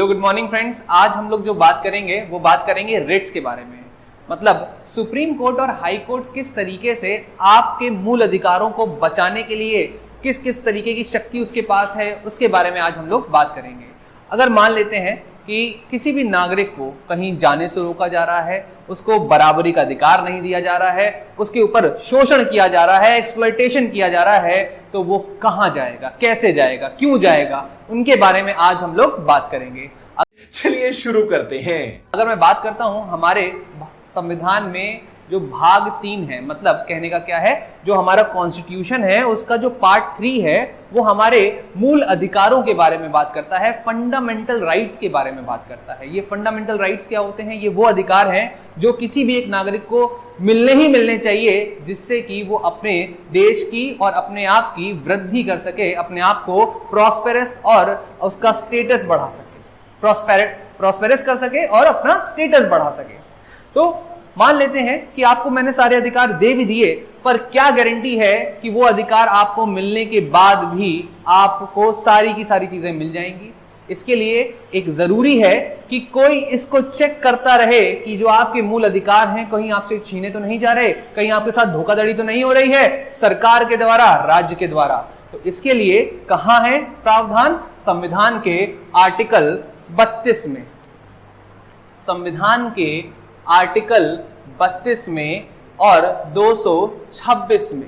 Good morning friends. आज हम लोग जो बात करेंगे वो बात करेंगे रिट्स के बारे में। मतलब सुप्रीम कोर्ट और हाई कोर्ट किस तरीके से आपके मूल अधिकारों को बचाने के लिए किस किस तरीके की शक्ति उसके पास है, उसके बारे में आज हम लोग बात करेंगे। अगर मान लेते हैं कि किसी भी नागरिक को कहीं जाने से रोका जा रहा है, उसको बराबरी का अधिकार नहीं दिया जा रहा है, उसके ऊपर शोषण किया जा रहा है, एक्सप्लॉयटेशन किया जा रहा है, तो वो कहां जाएगा, कैसे जाएगा, क्यों जाएगा, उनके बारे में आज हम लोग बात करेंगे। चलिए शुरू करते हैं। अगर मैं बात करता हूं हमारे संविधान में जो भाग 3 है, मतलब कहने का क्या है, जो हमारा कॉन्स्टिट्यूशन है उसका जो पार्ट 3 है वो हमारे मूल अधिकारों के बारे में बात करता है, फंडामेंटल राइट्स के बारे में बात करता है। ये फंडामेंटल राइट्स क्या होते हैं? ये वो अधिकार हैं जो किसी भी एक नागरिक को मिलने ही मिलने चाहिए, जिससे कि वो अपने देश की और अपने आप की वृद्धि कर सके, अपने आप को प्रॉस्पेरस और उसका स्टेटस बढ़ा सके, प्रॉस्पेरस कर सके और अपना स्टेटस बढ़ा सके। तो मान लेते हैं कि आपको मैंने सारे अधिकार दे भी दिए, पर क्या गारंटी है कि वो अधिकार आपको मिलने के बाद भी आपको सारी की सारी चीजें मिल जाएंगी? इसके लिए एक जरूरी है कि कोई इसको चेक करता रहे कि जो आपके मूल अधिकार हैं कहीं आपसे छीने तो नहीं जा रहे, कहीं आपके साथ धोखाधड़ी तो नहीं हो रही है सरकार के द्वारा, राज्य के द्वारा। तो इसके लिए कहां है प्रावधान? संविधान के आर्टिकल 32 में, संविधान के आर्टिकल 32 में और 226 में,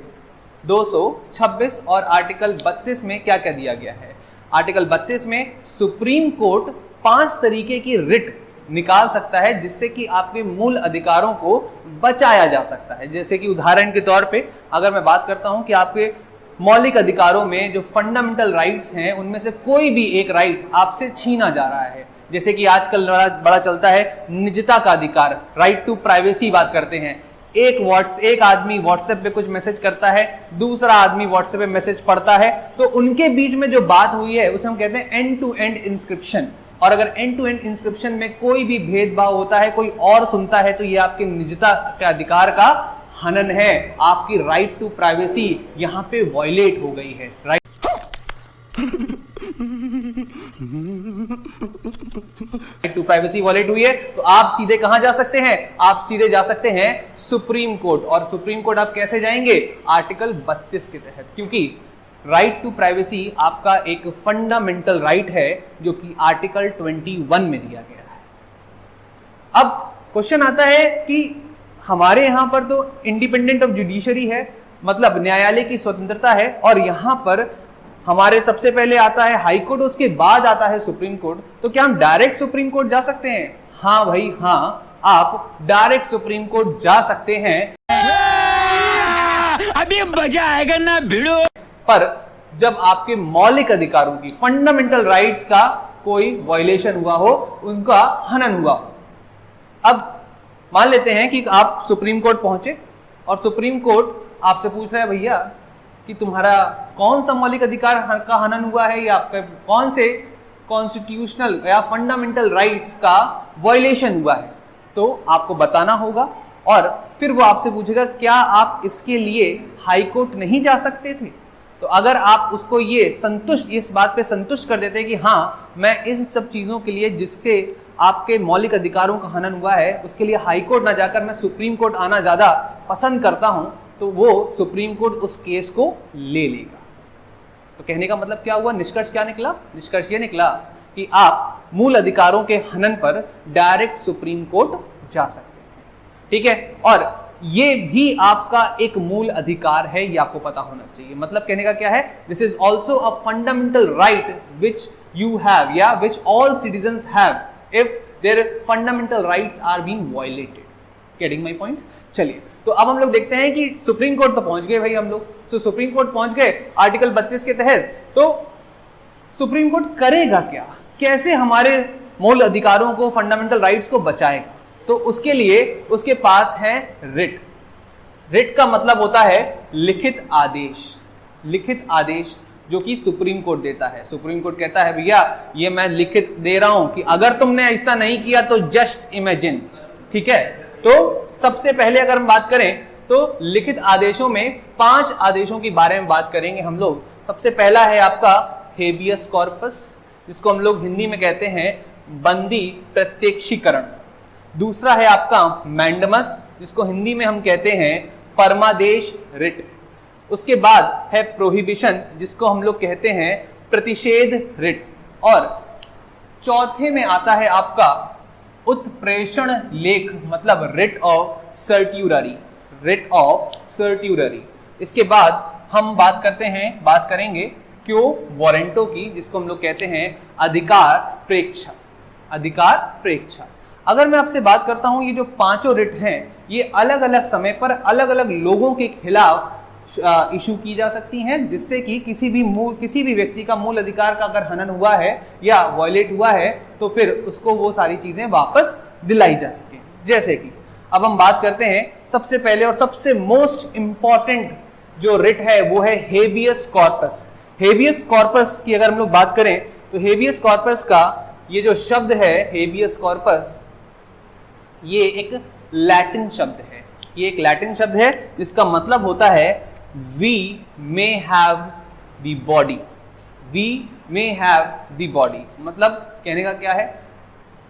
226 और आर्टिकल 32 में क्या क्या दिया गया है? आर्टिकल 32 में सुप्रीम कोर्ट 5 तरीके की रिट निकाल सकता है जिससे कि आपके मूल अधिकारों को बचाया जा सकता है। जैसे कि उदाहरण के तौर पे अगर मैं बात करता हूं कि आपके मौलिक अधिकारों में जो फंडामेंटल राइट्स हैं उनमें से कोई भी एक राइट आपसे छीना जा रहा है, जैसे कि आजकल बड़ा चलता है निजता का अधिकार, राइट टू प्राइवेसी बात करते हैं। एक आदमी व्हाट्सएप पे कुछ मैसेज करता है, दूसरा आदमी व्हाट्सएप पे मैसेज पढ़ता है, तो उनके बीच में जो बात हुई है उसे हम कहते हैं एंड टू एंड इंस्क्रिप्शन। और अगर एंड टू एंड इंस्क्रिप्शन में कोई भी भेदभाव होता है, कोई और सुनता है, तो ये आपके निजता के अधिकार का हनन है, आपकी राइट टू प्राइवेसी यहां पे वायलेट हो गई है। राइट टू प्राइवेसी वायलेट हुई है, तो आप सीधे कहां जा सकते हैं? आप सीधे जा सकते हैं सुप्रीम कोर्ट। और सुप्रीम कोर्ट आप कैसे जाएंगे? आर्टिकल 32 के तहत, क्योंकि राइट टू प्राइवेसी आपका एक फंडामेंटल राइट है जो कि आर्टिकल 21 में दिया गया है। अब क्वेश्चन आता है कि हमारे यहां पर तो इंडिपेंडेंट ऑफ जुडिशरी है, मतलब न्यायालय की स्वतंत्रता है, और यहां पर हमारे सबसे पहले आता है हाई कोर्ट, उसके बाद आता है सुप्रीम कोर्ट। तो क्या हम डायरेक्ट सुप्रीम कोर्ट जा सकते हैं? हाँ भाई हाँ, आप डायरेक्ट सुप्रीम कोर्ट जा सकते हैं। अभी मजा आएगा ना भिड़ो। पर जब आपके मौलिक अधिकारों की, फंडामेंटल राइट्स का कोई वायलेशन हुआ हो, उनका हनन हुआ हो। अब मान लेते हैं कि आप सुप्रीम कोर्ट पहुंचे और सुप्रीम कोर्ट आपसे पूछ रहा है, भैया कि तुम्हारा कौन सा मौलिक अधिकार का हनन हुआ है, या आपका कौन से कॉन्स्टिट्यूशनल या फंडामेंटल राइट्स का वायलेशन हुआ है, तो आपको बताना होगा। और फिर वो आपसे पूछेगा क्या आप इसके लिए हाई कोर्ट नहीं जा सकते थे? तो अगर आप उसको इस बात पे संतुष्ट कर देते हैं कि हाँ मैं इन सब चीजों के लिए जिससे आपके मौलिक अधिकारों का हनन हुआ है उसके लिए हाई कोर्ट ना जाकर मैं सुप्रीम कोर्ट आना ज्यादा पसंद करता हूं, तो वो सुप्रीम कोर्ट उस केस को ले लेगा। तो कहने का मतलब क्या हुआ? निष्कर्ष क्या निकला? निष्कर्ष ये निकला कि आप मूल अधिकारों के हनन पर डायरेक्ट सुप्रीम कोर्ट जा सकते हैं। ठीक है, और ये भी आपका एक मूल अधिकार है, ये आपको पता होना चाहिए। मतलब कहने का क्या है? This is also a fundamental right which you have, या which all citizens have if there fundamental rights are being violated. Getting my point? चलिए, तो अब हम लोग देखते हैं कि सुप्रीम कोर्ट तो पहुंच गए भाई हम लोग। तो सुप्रीम कोर्ट पहुंच गए आर्टिकल 32 के तहत, तो सुप्रीम कोर्ट करेगा क्या? कैसे हमारे मूल अधिकारों को, फंडामेंटल राइट्स को बचाएगा? तो उसके लिए उसके पास है रिट। रिट का मतलब होता है लिखित आदेश। लिखित आदेश जो कि सुप्रीम कोर्ट देता है। सुप्रीम कोर्ट कहता है भैया ये मैं लिखित दे रहा हूं कि अगर तुमने ऐसा नहीं किया तो जस्ट इमेजिन। ठीक है, तो सबसे पहले अगर हम बात करें तो लिखित आदेशों में 5 आदेशों के बारे में बात करेंगे हम लोग। सबसे पहला है आपका हेबियस कॉर्पस, जिसको हम लोग हिंदी में कहते हैं बंदी प्रत्यक्षीकरण। दूसरा है आपका मैंडमस, जिसको हिंदी में हम कहते हैं परमादेश रिट। उसके बाद है प्रोहिबिशन, जिसको हम लोग कहते हैं प्रतिषेध रिट। और चौथे में आता है आपका उत्प्रेषण लेख, मतलब रिट ऑफ सर्ट्यूररी, रिट ऑफ सर्ट्यूररी। इसके बाद हम बात करेंगे क्यों वारंटों की, जिसको हम लोग कहते हैं अधिकार प्रेक्षा, अधिकार प्रेक्षा। अगर मैं आपसे बात करता हूं, ये जो पांचों रिट हैं ये अलग अलग समय पर अलग अलग लोगों के खिलाफ इशू की जा सकती हैं, जिससे कि किसी भी व्यक्ति का मूल अधिकार का अगर हनन हुआ है या वायलेट हुआ है तो फिर उसको वो सारी चीजें वापस दिलाई जा सके। जैसे कि अब हम बात करते हैं सबसे पहले और सबसे मोस्ट इंपॉर्टेंट जो रिट है वो है हेबियस कॉर्पस। हेबियस कॉर्पस की अगर हम लोग बात करें तो हेबियस कॉर्पस का ये जो शब्द है हेबियस कॉर्पस, ये एक लैटिन शब्द है। ये एक लैटिन शब्द है जिसका मतलब होता है we may have the body, we may have the body. मतलब कहने का क्या है,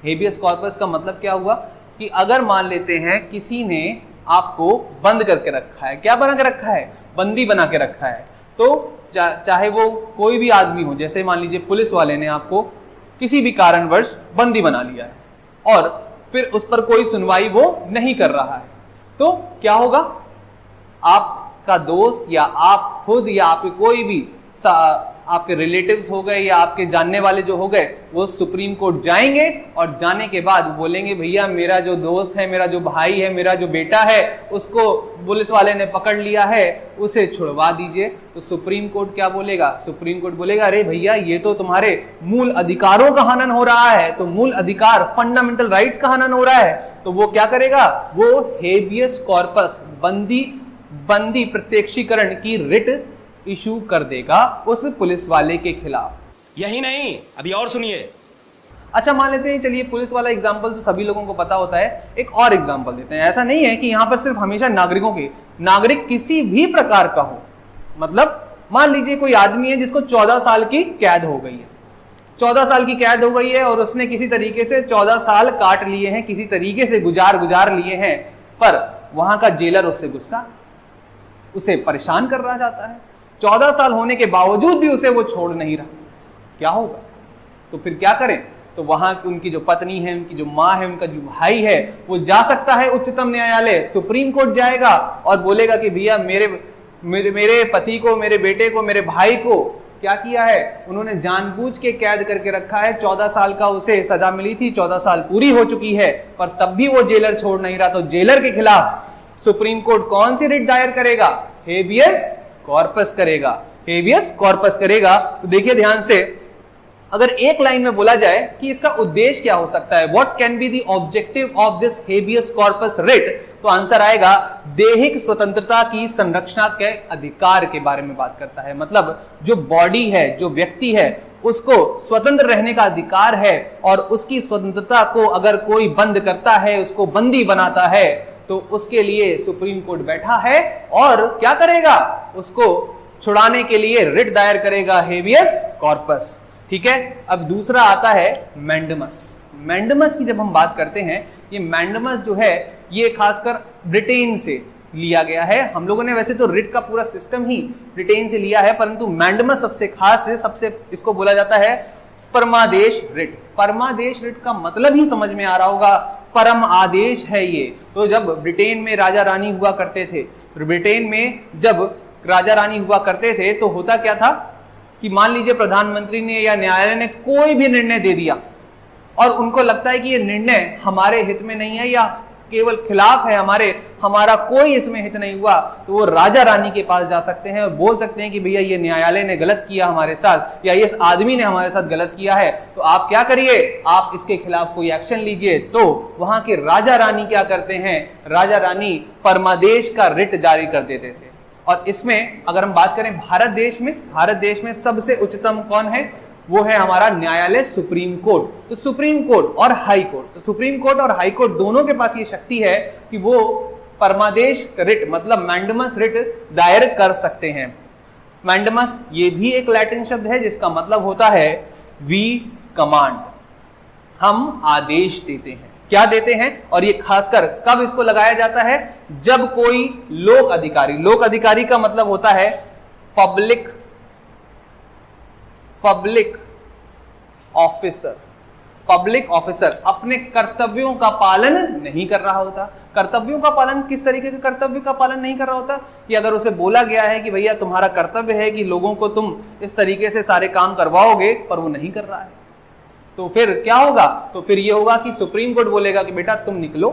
हेबियस कॉर्पस का मतलब क्या हुआ कि अगर मान लेते हैं किसी ने आपको बंद करके रखा है, क्या बना के रखा है, बंदी बना के रखा है, तो चाहे वो कोई भी आदमी हो, जैसे मान लीजिए पुलिस वाले ने आपको किसी भी कारणवश बंदी बना लिया है और फिर उस पर कोई सुनवाई वो नहीं कर रहा है, तो क्या होगा, आपका दोस्त या आप खुद या आपके कोई भी आपके रिलेटिव्स हो गए या आपके जानने वाले जो हो गए, वो सुप्रीम कोर्ट जाएंगे और जाने के बाद बोलेंगे भैया मेरा जो दोस्त है, मेरा जो भाई है, मेरा जो बेटा है, उसको पुलिस वाले ने पकड़ लिया है, उसे छुड़वा दीजिए। तो सुप्रीम कोर्ट क्या बोलेगा, सुप्रीम कोर्ट बोलेगा अरे भैया ये तो तुम्हारे मूल अधिकारों का हनन हो रहा है, तो मूल अधिकार फंडामेंटल राइट्स का हनन हो रहा है, तो वो क्या करेगा, वो हेबियस कॉर्पस बंदी प्रत्यक्षीकरण की रिट इशू कर देगा उस पुलिस वाले के खिलाफ। यही नहीं, अभी और सुनिए। अच्छा मान लेते हैं, चलिए पुलिस वाला एग्जाम्पल तो सभी लोगों को पता होता है, एक और एग्जाम्पल देते हैं। ऐसा नहीं है कि यहां पर सिर्फ हमेशा नागरिक किसी भी प्रकार का हो, मतलब मान लीजिए कोई आदमी है जिसको 14 साल की कैद हो गई है, 14 साल की कैद हो गई है और उसने किसी तरीके से 14 साल काट लिए हैं, किसी तरीके से गुजार लिए हैं, पर वहां का जेलर उससे गुस्सा, उसे परेशान कर रहा जाता है, 14 साल होने के बावजूद भी उसे वो छोड़ नहीं रहा, क्या होगा, तो फिर क्या करें, तो वहां उनकी जो पत्नी है, उनकी जो माँ है, उनका जो भाई है, वो जा सकता है उच्चतम न्यायालय, सुप्रीम कोर्ट जाएगा और बोलेगा कि भैया मेरे पति को, मेरे बेटे को, मेरे भाई को क्या किया है, उन्होंने जानबूझ के कैद करके रखा है, 14 साल का उसे सजा मिली थी, 14 साल पूरी हो चुकी है, पर तब भी वो जेलर छोड़ नहीं रहा, तो जेलर के खिलाफ सुप्रीम कोर्ट कौन सी रिट दायर करेगा, हेबियस कॉर्पस करेगा, हेबियस कॉर्पस करेगा। तो देखिए ध्यान से, अगर एक लाइन में बोला जाए कि इसका उद्देश्य क्या हो सकता है, what can be the objective of this habeas corpus writ, तो आंसर आएगा दैहिक स्वतंत्रता की संरक्षण के अधिकार के बारे में बात करता है। मतलब जो बॉडी है, जो व्यक्ति है, उसको स्वतंत्र रहने का अधिकार है और उसकी स्वतंत्रता को अगर कोई बंद करता है, उसको बंदी बनाता है, तो उसके लिए सुप्रीम कोर्ट बैठा है और क्या करेगा, उसको छुड़ाने के लिए रिट दायर करेगा, हेबियस कॉर्पस। ठीक है, अब दूसरा आता है मैंडमस। मैंडमस की जब हम बात करते हैं, ये मैंडमस जो है ये खासकर ब्रिटेन से लिया गया है। हम लोगों ने वैसे तो रिट का पूरा सिस्टम ही ब्रिटेन से लिया है, परंतु मैंडमस सबसे खास है, सबसे इसको बोला जाता है परमादेश रिट। परमादेश रिट का मतलब ही समझ में आ रहा होगा, परम आदेश है ये। तो जब ब्रिटेन में राजा रानी हुआ करते थे, ब्रिटेन में जब राजा रानी हुआ करते थे तो होता क्या था कि मान लीजिए प्रधानमंत्री ने या न्यायालय ने कोई भी निर्णय दे दिया और उनको लगता है कि ये निर्णय हमारे हित में नहीं है या केवल खिलाफ है हमारा कोई इसमें हित नहीं हुआ, तो वो राजा रानी के पास जा सकते हैं और बोल सकते हैं कि भैया ये न्यायालय ने गलत किया हमारे साथ, या इस आदमी ने हमारे साथ गलत किया है, तो आप क्या करिए, आप इसके खिलाफ कोई एक्शन लीजिए। तो वहां के राजा रानी क्या करते हैं, राजा रानी परमादेश का रिट जारी कर देते थे। और इसमें अगर हम बात करें भारत देश में सबसे उच्चतम कौन है, वो है हमारा न्यायालय सुप्रीम कोर्ट। तो सुप्रीम कोर्ट और हाई कोर्ट, तो सुप्रीम कोर्ट और हाई कोर्ट दोनों के पास ये शक्ति है कि वो परमादेश रिट मतलब मैंडमस रिट दायर कर सकते हैं। मैंडमस ये भी एक लैटिन शब्द है जिसका मतलब होता है वी कमांड, हम आदेश देते हैं। क्या देते हैं? और ये खासकर कब इसको लगाया जाता है? जब कोई लोक अधिकारी का मतलब होता है पब्लिक ऑफिसर अपने कर्तव्यों का पालन नहीं कर रहा होता। कर्तव्यों का पालन किस तरीके के कर्तव्य का पालन नहीं कर रहा होता? कि अगर उसे बोला गया है कि भैया तुम्हारा कर्तव्य है कि लोगों को तुम इस तरीके से सारे काम करवाओगे, पर वो नहीं कर रहा है, तो फिर क्या होगा? तो फिर ये होगा कि सुप्रीम कोर्ट बोलेगा कि बेटा तुम निकलो,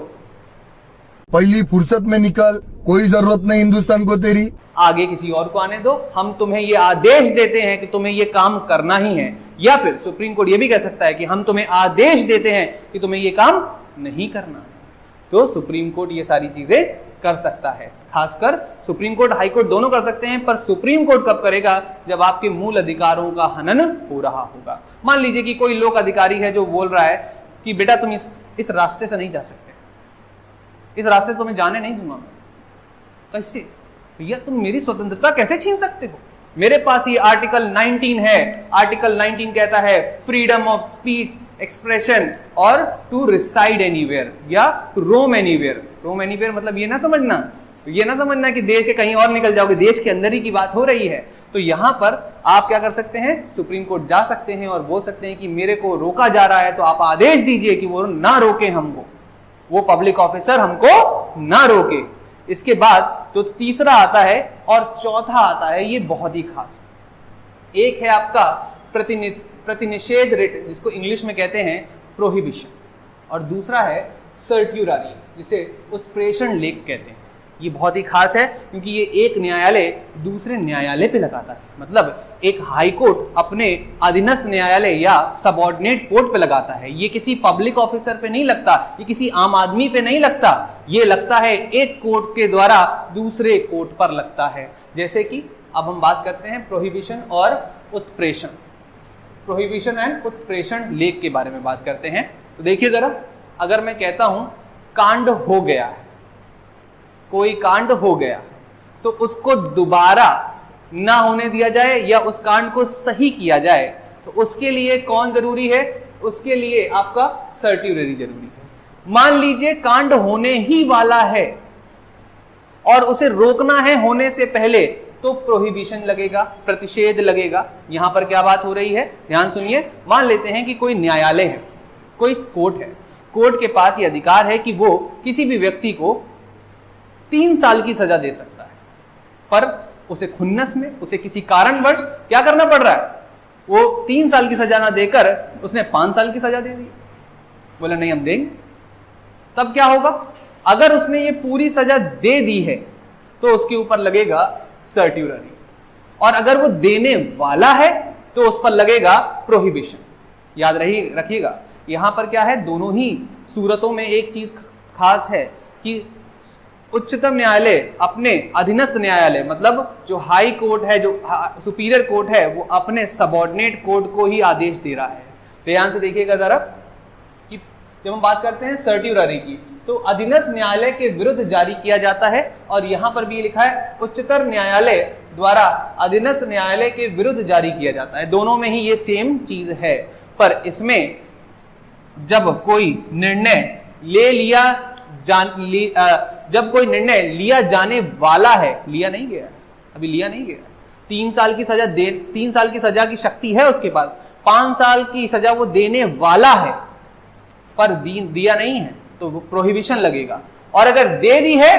पहली फुर्सत में निकल, कोई जरूरत नहीं हिंदुस्तान को तेरी, आगे किसी और को आने दो, हम तुम्हें ये आदेश देते हैं कि तुम्हें ये काम करना ही है। या फिर सुप्रीम कोर्ट ये भी कह सकता है कि हम तुम्हें आदेश देते हैं कि तुम्हें ये काम नहीं करना है। तो सुप्रीम कोर्ट ये सारी चीजें कर सकता है। खासकर सुप्रीम कोर्ट, हाई कोर्ट दोनों कर सकते हैं, पर सुप्रीम कोर्ट कब करेगा? जब आपके मूल अधिकारों का हनन हो रहा होगा। मान लीजिए कि कोई लोक अधिकारी है जो बोल रहा है कि बेटा तुम इस रास्ते से नहीं जा सकते, इस रास्ते से तुम्हें जाने नहीं दूंगा मैं। कैसे भैया, तुम मेरी स्वतंत्रता कैसे छीन सकते हो? मेरे पास ये आर्टिकल 19 है। आर्टिकल 19 कहता है फ्रीडम ऑफ स्पीच, एक्सप्रेशन और टू रिसाइड एनीवेयर या to roam anywhere. Roam anywhere मतलब ये ना समझना कि देश के कहीं और निकल जाओगे, देश के अंदर ही की बात हो रही है। तो यहां पर आप क्या कर सकते हैं? सुप्रीम कोर्ट जा सकते हैं और बोल सकते हैं कि मेरे को रोका जा रहा है, तो आप आदेश दीजिए कि वो ना रोके हमको, वो पब्लिक ऑफिसर हमको ना रोके। इसके बाद तो तीसरा आता है और चौथा आता है, ये बहुत ही खास। एक है आपका प्रतिनिषेध रिट, जिसको इंग्लिश में कहते हैं प्रोहिबिशन, और दूसरा है सर्ट्यूरारी, जिसे उत्प्रेषण लेख कहते हैं। ये बहुत ही खास है क्योंकि ये एक न्यायालय दूसरे न्यायालय पे लगाता है। मतलब एक हाई कोर्ट अपने अधीनस्थ न्यायालय या सबऑर्डिनेट कोर्ट पे लगाता है। ये किसी पब्लिक ऑफिसर पे नहीं लगता, ये किसी आम आदमी पे नहीं लगता, ये लगता है एक कोर्ट के द्वारा दूसरे कोर्ट पर लगता है। जैसे कि अब हम बात करते हैं प्रोहिबिशन और उत्प्रेषण, प्रोहिबिशन एंड उत्प्रेषण लेख के बारे में बात करते हैं। तो देखिए जरा, अगर मैं कहता हूं कांड हो गया है, कोई कांड हो गया, तो उसको दोबारा ना होने दिया जाए या उस कांड को सही किया जाए, तो उसके लिए कौन जरूरी है? उसके लिए आपका सर्ट्यूररी जरूरी है। मान लीजिए कांड होने ही वाला है और उसे रोकना है होने से पहले, तो प्रोहिबिशन लगेगा, प्रतिषेध लगेगा। यहां पर क्या बात हो रही है, ध्यान सुनिए। मान लेते हैं कि कोई न्यायालय है, कोई कोर्ट है, कोर्ट के पास यह अधिकार है कि वो किसी भी व्यक्ति को 3 साल की सजा दे सकता है, पर उसे खुन्नस में, उसे किसी कारणवश क्या करना पड़ रहा है? वो 3 साल की सजा ना देकर उसने 5 साल की सजा दे दी। बोला नहीं हम देंगे। तब क्या होगा? अगर उसने ये पूरी सजा दे दी है तो उसके ऊपर लगेगा सर्ट्यूररी, और अगर वो देने वाला है तो उस पर लगेगा प्रोहिबिशन। याद रखिएगा, यहां पर क्या है, दोनों ही सूरतों में एक चीज खास है कि उच्चतम न्यायालय अपने अधीनस्थ न्यायालय, मतलब जो हाई कोर्ट है, जो सुपीरियर कोर्ट है, वो अपने सबऑर्डिनेट कोर्ट को ही आदेश दे रहा है। ध्यान से देखिएगा जरा कि जब हम बात करते हैं सर्ट्यूररी की, तो अधीनस्थ न्यायालय के विरुद्ध जारी किया जाता है, और यहां पर भी लिखा है उच्चतर न्यायालय द्वारा अधीनस्थ न्यायालय के विरुद्ध जारी किया जाता है। दोनों में ही ये सेम चीज है, पर इसमें जब कोई निर्णय जब कोई निर्णय लिया जाने वाला है, लिया नहीं गया, 3 साल की सजा 3 साल की सजा की शक्ति है उसके पास, 5 साल की सजा वो देने वाला है, पर दिया नहीं है, तो वो प्रोहिबिशन लगेगा, और अगर दे दी है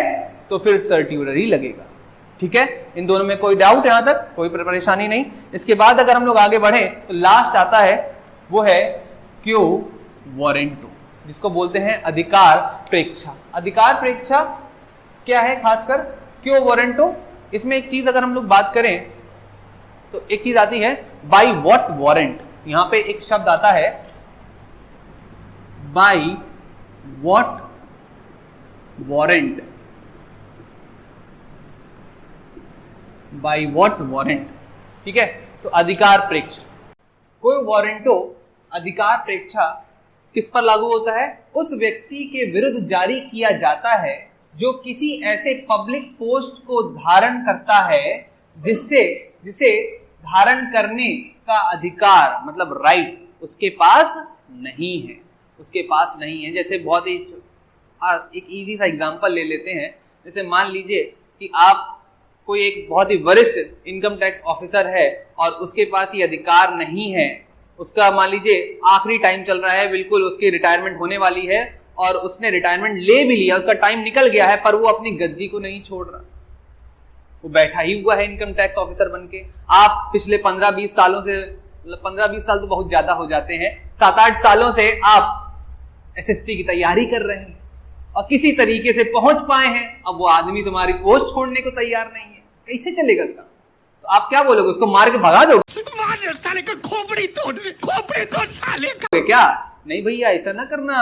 तो फिर सर्ट्यूररी लगेगा। ठीक है, इन दोनों में कोई डाउट? यहां तक कोई परेशानी नहीं। इसके बाद अगर हम लोग आगे बढ़े तो लास्ट आता है, वो है क्यो वारंटो, जिसको बोलते हैं अधिकार प्रेक्षा। अधिकार प्रेक्षा क्या है? खासकर क्यो वारंटो, इसमें एक चीज अगर हम लोग बात करें तो एक चीज आती है बाई व्हाट वारंट। यहां पे एक शब्द आता है by what warrant, by what warrant. ठीक है, तो अधिकार प्रेक्षा, कोई वारंटो अधिकार प्रेक्षा किस पर लागू होता है? उस व्यक्ति के विरुद्ध जारी किया जाता है जो किसी ऐसे पब्लिक पोस्ट को धारण करता है जिसे धारण करने का अधिकार, मतलब राइट, उसके पास नहीं है। उसके पास नहीं है। जैसे बहुत ही एक इजी सा एग्जांपल ले लेते हैं। जैसे मान लीजिए कि आप कोई एक बहुत ही वरिष्ठ इनकम टैक्स ऑफिसर है और उसके पास ये अधिकार नहीं है, उसका मान लीजिए आखिरी टाइम चल रहा है, बिल्कुल उसकी रिटायरमेंट होने वाली है और उसने रिटायरमेंट ले भी लिया, उसका टाइम निकल गया है, पर वो अपनी गद्दी को नहीं छोड़ रहा, वो बैठा ही हुआ है इनकम टैक्स ऑफिसर बनके। आप पिछले 15-20 सालों से, 15-20 साल तो बहुत ज्यादा हो जाते हैं, 7-8 सालों से आप एसएससी की तैयारी कर रहे हैं और किसी तरीके से पहुंच पाए हैं। अब वो आदमी तुम्हारी पोस्ट छोड़ने को तैयार नहीं है, कैसे चलेगा काम? तो आप क्या बोलोगे, उसको मार के भगा दोगे? साले का खोपड़ी तोड़ साले का। क्या? नहीं भैया, ऐसा ना करना,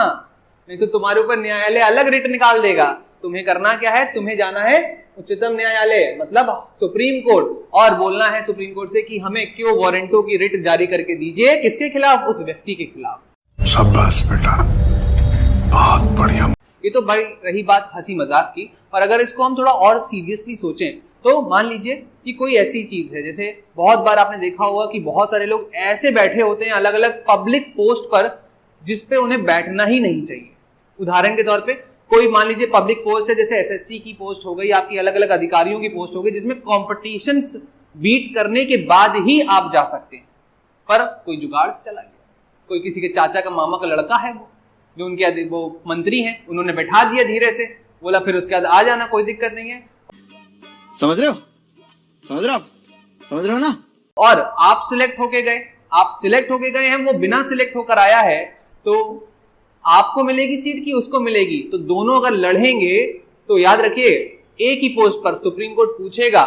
नहीं तो तुम्हारे ऊपर न्यायालय अलग रिट निकाल देगा। तुम्हें करना क्या है, तुम्हें जाना है उच्चतम न्यायालय, मतलब सुप्रीम कोर्ट, और बोलना है सुप्रीम कोर्ट से कि हमें क्यों वारंटों की रिट जारी करके दीजिए। किसके खिलाफ? उस व्यक्ति के खिलाफ। शाबाश बेटा, बहुत बढ़िया। ये तो भाई रही बात हंसी मजाक की, और अगर इसको हम थोड़ा और सीरियसली सोचें तो मान लीजिए कि कोई ऐसी चीज है, जैसे बहुत बार आपने देखा होगा कि बहुत सारे लोग ऐसे बैठे होते हैं अलग अलग पब्लिक पोस्ट पर जिसपे उन्हें बैठना ही नहीं चाहिए। उदाहरण के तौर पे कोई मान लीजिए पब्लिक पोस्ट है, जैसे एसएससी की पोस्ट हो गई, आपकी अलग अलग अधिकारियों की पोस्ट हो गई, जिसमें कॉम्पिटिशन बीट करने के बाद ही आप जा सकते हैं, पर कोई जुगाड़ से चला गया, कोई किसी के चाचा का मामा का लड़का है वो, जो उनके वो मंत्री हैं, उन्होंने बैठा दिया धीरे से, बोला फिर उसके बाद आ जाना, कोई दिक्कत नहीं है। समझ रहे हो? समझ रहे हो? समझ रहे हो ना? और आप सिलेक्ट होके गए, आप सिलेक्ट होके गए हैं, वो बिना सिलेक्ट होकर आया है, तो आपको मिलेगी सीट की उसको मिलेगी, तो दोनों अगर लड़ेंगे तो याद रखिए एक ही पोस्ट पर सुप्रीम कोर्ट पूछेगा,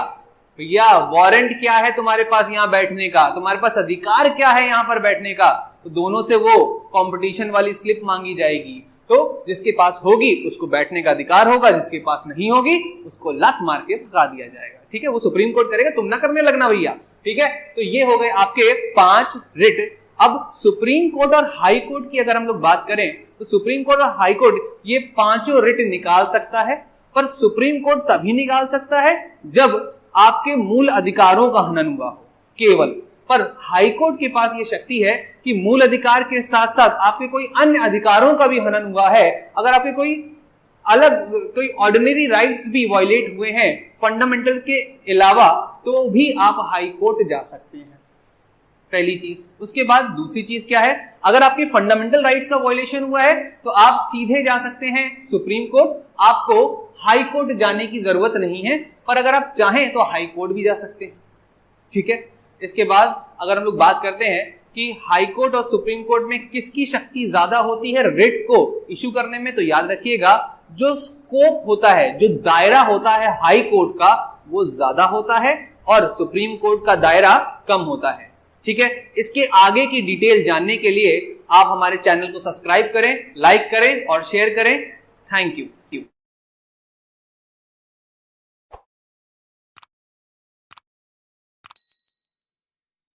भैया वारंट क्या है तुम्हारे पास यहाँ बैठने का, तुम्हारे पास अधिकार क्या है यहाँ पर बैठने का, तो दोनों से वो कंपटीशन वाली स्लिप मांगी जाएगी। तो जिसके पास होगी उसको बैठने का अधिकार होगा, जिसके पास नहीं होगी उसको लात मार के भगा दिया जाएगा। ठीक है, वो सुप्रीम कोर्ट करेगा, तुम ना करने लगना भैया। ठीक है, तो ये हो गए आपके 5 रिट। अब सुप्रीम कोर्ट और हाई कोर्ट की अगर हम लोग बात करें तो सुप्रीम कोर्ट और हाई कोर्ट ये पांचों रिट निकाल सकता है, पर सुप्रीम कोर्ट तभी निकाल सकता है जब आपके मूल अधिकारों का हनन हुआ हो केवल। पर हाई कोर्ट के पास ये शक्ति है कि मूल अधिकार के साथ साथ आपके कोई अन्य अधिकारों का भी हनन हुआ है, अगर आपके कोई ऑर्डिनरी राइट्स भी वायलेट हुए हैं फंडामेंटल के अलावा, तो भी आप हाई कोर्ट जा सकते हैं, पहली चीज। उसके बाद दूसरी चीज क्या है, अगर आपके फंडामेंटल राइट्स का वायलेशन हुआ है तो आप सीधे जा सकते हैं सुप्रीम कोर्ट, आपको हाई कोर्ट जाने की जरूरत नहीं है, पर अगर आप चाहें तो हाई कोर्ट भी जा सकते हैं। ठीक है, इसके बाद अगर हम लोग बात करते हैं कि हाई कोर्ट और सुप्रीम कोर्ट में किसकी शक्ति ज्यादा होती है रिट को इशू करने में, तो याद रखिएगा जो स्कोप होता है, जो दायरा होता है हाई कोर्ट का, वो ज्यादा होता है और सुप्रीम कोर्ट का दायरा कम होता है। ठीक है, इसके आगे की डिटेल जानने के लिए आप हमारे चैनल को सब्सक्राइब करें, लाइक करें और शेयर करें। Thank you.